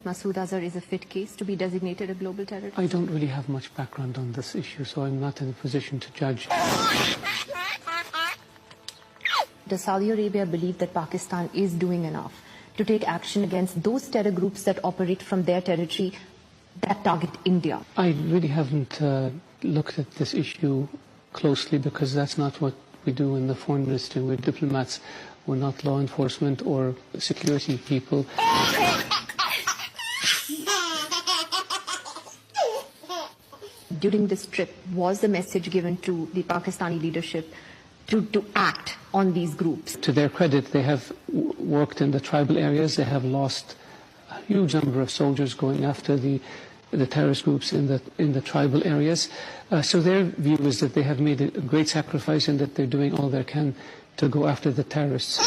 Masood Azhar is a fit case to be designated a global terrorist? I don't really have much background on this issue, so I'm not in a position to judge. Does Saudi Arabia believe that Pakistan is doing enough to take action against those terror groups that operate from their territory that target India? I really haven't looked at this issue closely because that's not what we do in the foreign ministry. We're diplomats. We're not law enforcement or security people. During this trip, was the message given to the Pakistani leadership to act on these groups? To their credit, they have worked in the tribal areas. They have lost a huge number of soldiers going after the terrorist groups in the tribal areas. So their view is that they have made a great sacrifice and that they're doing all they can to go after the terrorists.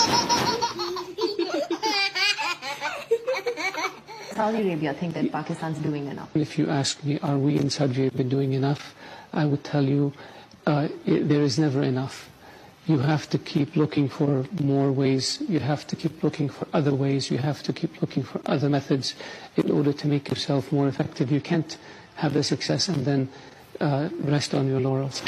Saudi Arabia think that Pakistan's doing enough? If you ask me, are we in Saudi Arabia doing enough? I would tell you there is never enough. You have to keep looking for more ways. You have to keep looking for other ways. You have to keep looking for other methods in order to make yourself more effective. You can't have the success and then rest on your laurels.